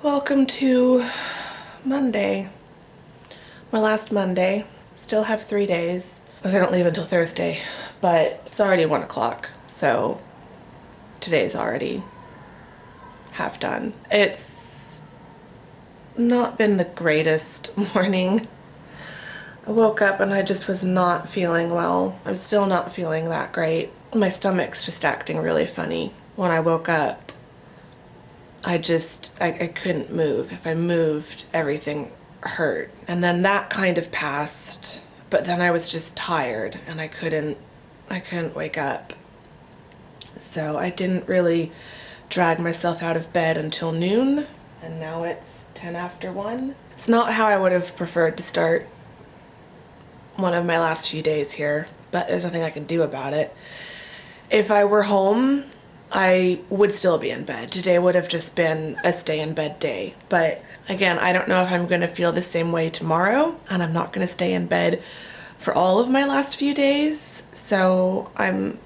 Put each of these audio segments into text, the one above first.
Welcome to Monday. My last Monday. Still have 3 days because I don't leave until Thursday, but it's already 1 o'clock, so today's already half done. It's not been the greatest morning. I woke up and I just was not feeling well. I'm still not feeling that great. My stomach's just acting really funny. When I woke up, I couldn't move. If I moved, everything hurt. And then that kind of passed, but then I was just tired and I couldn't wake up. So I didn't really drag myself out of bed until noon, and now it's 10 after 1. It's not how I would have preferred to start one of my last few days here, but there's nothing I can do about it. If I were home, I would still be in bed. Today would have just been a stay in bed day. But again, I don't know if I'm gonna feel the same way tomorrow, and I'm not gonna stay in bed for all of my last few days. So I'm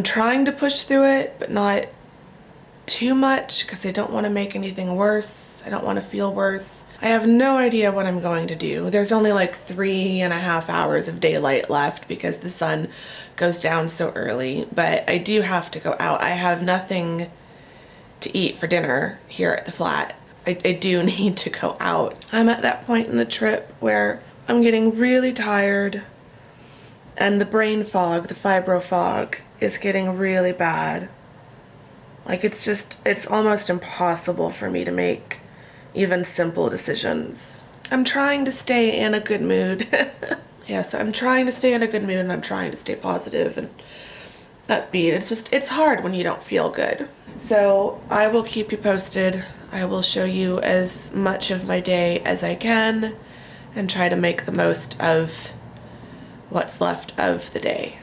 trying to push through it, but not too much because I don't want to make anything worse. I don't want to feel worse. I have no idea what I'm going to do. There's only like 3.5 hours of daylight left because the sun goes down so early, but I do have to go out. I have nothing to eat for dinner here at the flat. I do need to go out. I'm at that point in the trip where I'm getting really tired and the brain fog, the fibro fog, is getting really bad. Like it's almost impossible for me to make even simple decisions. I'm trying to stay in a good mood. Yeah, so I'm trying to stay in a good mood and I'm trying to stay positive and upbeat. It's hard when you don't feel good. So I will keep you posted. I will show you as much of my day as I can and try to make the most of what's left of the day.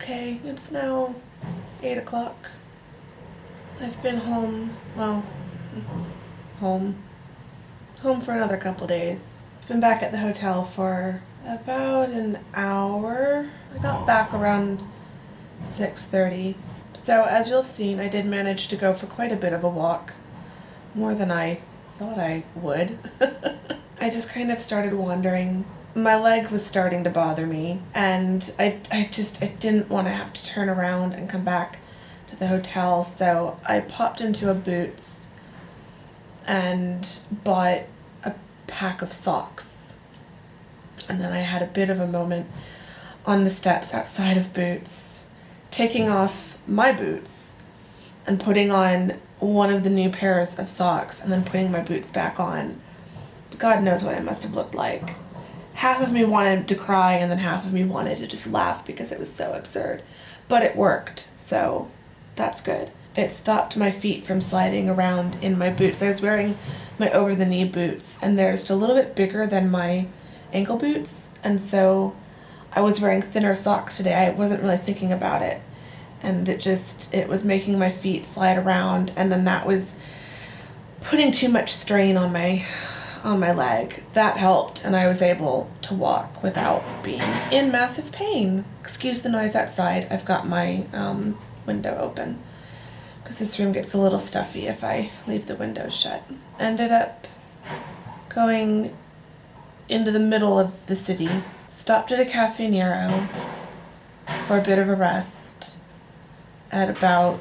okay. It's now 8 o'clock. I've been home, well, home for another couple days. I've been back at the hotel for about an hour. I got back around 6:30. So as you'll have seen, I did manage to go for quite a bit of a walk. More than I thought I would. I just kind of started wandering. My leg was starting to bother me, and I didn't want to have to turn around and come back to the hotel, so I popped into a Boots and bought a pack of socks. And then I had a bit of a moment on the steps outside of Boots, taking off my boots and putting on one of the new pairs of socks and then putting my boots back on. God knows what it must have looked like. Half of me wanted to cry and then half of me wanted to just laugh because it was so absurd. But it worked, so that's good. It stopped my feet from sliding around in my boots. I was wearing my over-the-knee boots, and they're just a little bit bigger than my ankle boots, and so I was wearing thinner socks today. I wasn't really thinking about it, and it was making my feet slide around, and then that was putting too much strain on my leg. That helped, and I was able to walk without being in massive pain. Excuse the noise outside. I've got my window open because this room gets a little stuffy if I leave the windows shut. Ended up going into the middle of the city, stopped at a Cafe Nero for a bit of a rest at about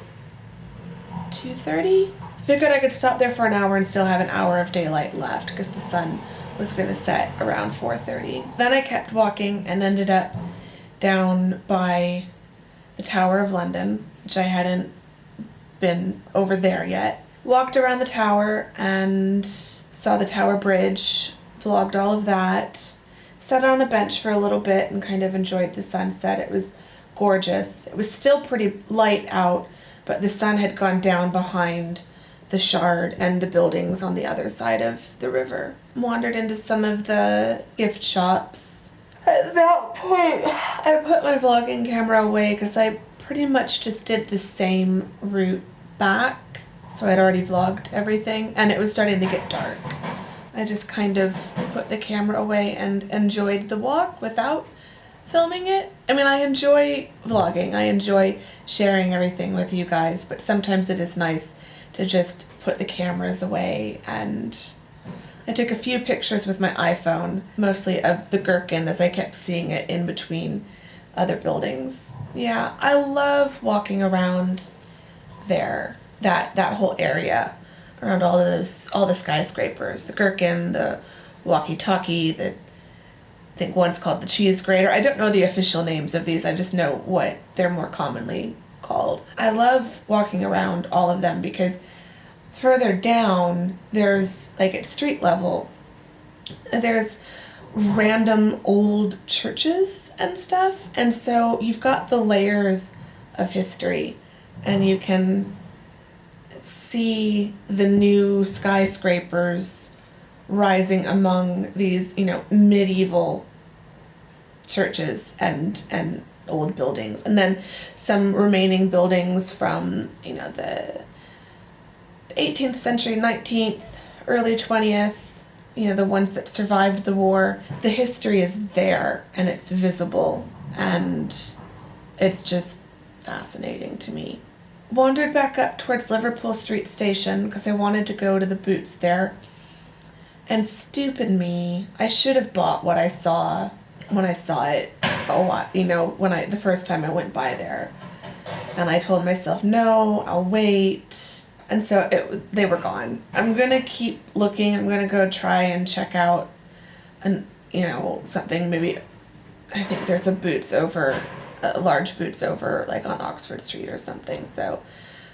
2:30. Figured I could stop there for an hour and still have an hour of daylight left because the sun was going to set around 4:30. Then I kept walking and ended up down by the Tower of London, which I hadn't been over there yet. Walked around the tower and saw the Tower Bridge, vlogged all of that, sat on a bench for a little bit and kind of enjoyed the sunset. It was gorgeous. It was still pretty light out, but the sun had gone down behind the Shard and the buildings on the other side of the river. Wandered into some of the gift shops. At that point, I put my vlogging camera away because I pretty much just did the same route back. So I'd already vlogged everything and it was starting to get dark. I just kind of put the camera away and enjoyed the walk without filming it. I mean, I enjoy vlogging. I enjoy sharing everything with you guys, but sometimes it is nice to just put the cameras away. And I took a few pictures with my iPhone, mostly of the Gherkin as I kept seeing it in between other buildings. Yeah, I love walking around there, that whole area, around all the skyscrapers, the Gherkin, the walkie-talkie, I think one's called the cheese grater. I don't know the official names of these, I just know what they're more commonly called. I love walking around all of them because further down, there's, like at street level, there's random old churches and stuff, and so you've got the layers of history, and you can see the new skyscrapers rising among these, medieval churches and old buildings, and then some remaining buildings from, the 18th century, 19th, early 20th, the ones that survived the war. The history is there and it's visible, and it's just fascinating to me. Wandered back up towards Liverpool Street Station because I wanted to go to the Boots there. And stupid me, I should have bought what I saw when I saw it. The first time I went by there. And I told myself, no, I'll wait. And so they were gone. I'm gonna keep looking. I'm gonna go try and check out something. Maybe, I think there's a large Boots over like on Oxford Street or something. So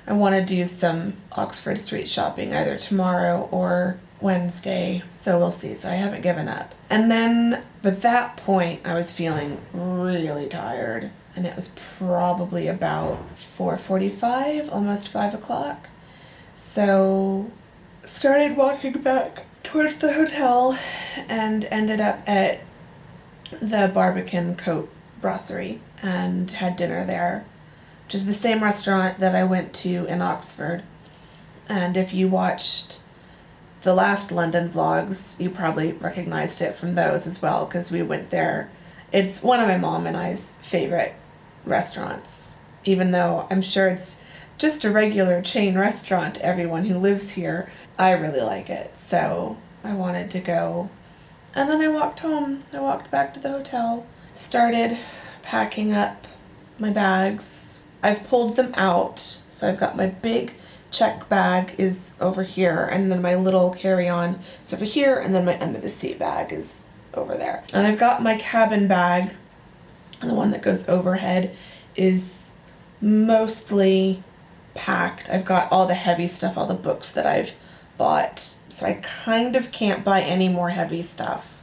I want to do some Oxford Street shopping either tomorrow or Wednesday. So we'll see. So I haven't given up. And then at that point I was feeling really tired, and it was probably about 4:45, almost 5 o'clock. So started walking back towards the hotel and ended up at the Barbican Coat Brasserie and had dinner there, which is the same restaurant that I went to in Oxford. And if you watched the last London vlogs, you probably recognized it from those as well, because we went there. It's one of my mom and I's favorite restaurants, even though I'm sure it's just a regular chain restaurant to everyone who lives here. I really like it, so I wanted to go. And then I walked home. I walked back to the hotel, started packing up my bags. I've pulled them out, so I've got my big check bag is over here, and then my little carry-on is over here, and then my under the seat bag is over there. And I've got my cabin bag, and the one that goes overhead is mostly packed. I've got all the heavy stuff, all the books that I've bought, so I kind of can't buy any more heavy stuff.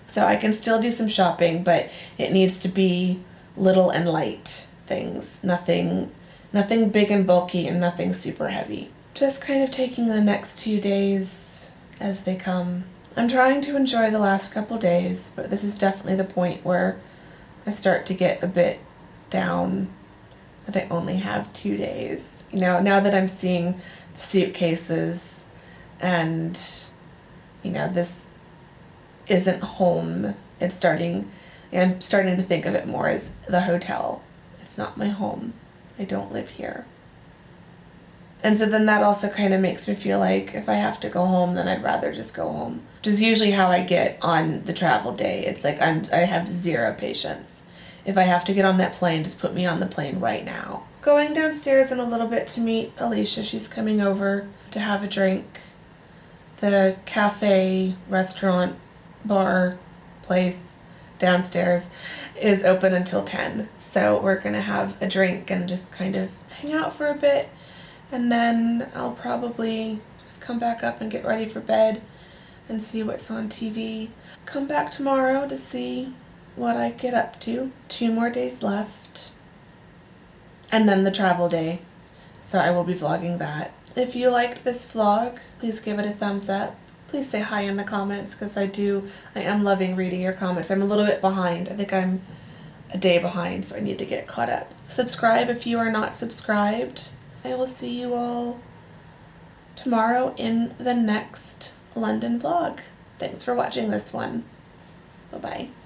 So I can still do some shopping, but it needs to be little and light things. Nothing big and bulky, and nothing super heavy. Just kind of taking the next 2 days as they come. I'm trying to enjoy the last couple days, but this is definitely the point where I start to get a bit down that I only have 2 days. You know, now that I'm seeing the suitcases and, you know, this isn't home, I'm starting to think of it more as the hotel. It's not my home. I don't live here. And so then that also kind of makes me feel like if I have to go home, then I'd rather just go home. Which is usually how I get on the travel day. It's like I have zero patience. If I have to get on that plane, just put me on the plane right now. Going downstairs in a little bit to meet Alicia. She's coming over to have a drink. The cafe, restaurant, bar, place downstairs is open until 10. So we're gonna have a drink and just kind of hang out for a bit. And then I'll probably just come back up and get ready for bed and see what's on TV. Come back tomorrow to see what I get up to. 2 more days left. And then the travel day. So I will be vlogging that. If you liked this vlog, please give it a thumbs up. Please say hi in the comments, because I am loving reading your comments. I'm a little bit behind. I think I'm a day behind, so I need to get caught up. Subscribe if you are not subscribed. I will see you all tomorrow in the next London vlog. Thanks for watching this one. Bye-bye.